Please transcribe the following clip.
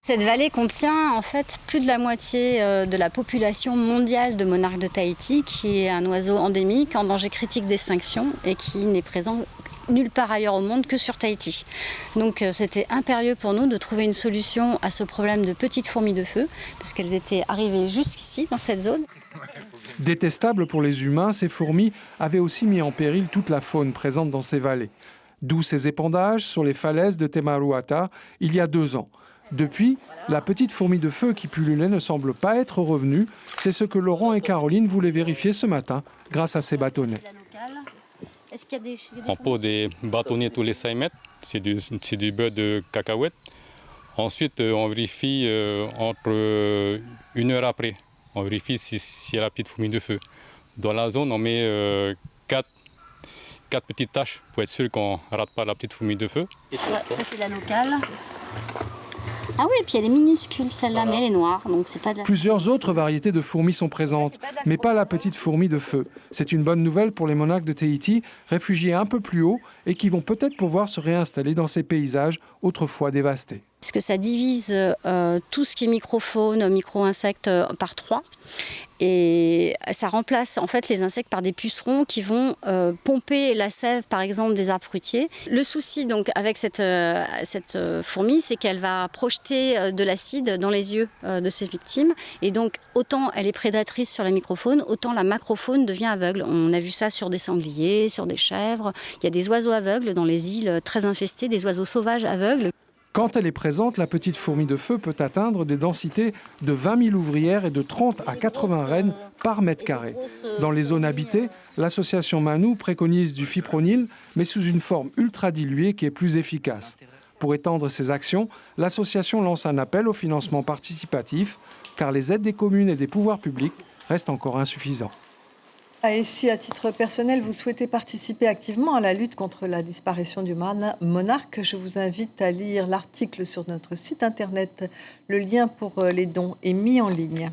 Cette vallée contient en fait plus de la moitié de la population mondiale de monarques de Tahiti, qui est un oiseau endémique en danger critique d'extinction et qui n'est présent nulle part ailleurs au monde que sur Tahiti. Donc c'était impérieux pour nous de trouver une solution à ce problème de petites fourmis de feu, parce qu'elles étaient arrivées jusqu'ici, dans cette zone. Détestables pour les humains, ces fourmis avaient aussi mis en péril toute la faune présente dans ces vallées. D'où ces épandages sur les falaises de Temaruata il y a 2 ans. Depuis, la petite fourmi de feu qui pullulait ne semble pas être revenue. C'est ce que Laurent et Caroline voulaient vérifier ce matin grâce à ces bâtonnets. On pose des bâtonnets tous les 5 mètres, c'est du beurre de cacahuète. Ensuite, on vérifie entre 1 heure après, on vérifie s'il y a la petite fourmi de feu. Dans la zone, on met 4 petites taches pour être sûr qu'on ne rate pas la petite fourmi de feu. Ouais, ça c'est la locale. Ah oui, et puis elle est minuscule celle-là, mais elle est noire, donc c'est pas de la... Plusieurs autres variétés de fourmis sont présentes, mais pas la petite fourmi de feu. C'est une bonne nouvelle pour les monarques de Tahiti, réfugiés un peu plus haut et qui vont peut-être pouvoir se réinstaller dans ces paysages autrefois dévastés. Parce que ça divise tout ce qui est microfaune, micro-insectes par 3. Et ça remplace en fait les insectes par des pucerons qui vont pomper la sève par exemple des arbres fruitiers. Le souci donc avec cette fourmi, c'est qu'elle va projeter de l'acide dans les yeux de ses victimes. Et donc autant elle est prédatrice sur la microfaune, autant la macrofaune devient aveugle. On a vu ça sur des sangliers, sur des chèvres. Il y a des oiseaux aveugles dans les îles très infestées, des oiseaux sauvages aveugles. Quand elle est présente, la petite fourmi de feu peut atteindre des densités de 20 000 ouvrières et de 30 à 80 reines par mètre carré. Dans les zones habitées, l'association Manu préconise du fipronil, mais sous une forme ultra diluée qui est plus efficace. Pour étendre ces actions, l'association lance un appel au financement participatif, car les aides des communes et des pouvoirs publics restent encore insuffisantes. Et si, à titre personnel, vous souhaitez participer activement à la lutte contre la disparition du monarque, je vous invite à lire l'article sur notre site internet. Le lien pour les dons est mis en ligne.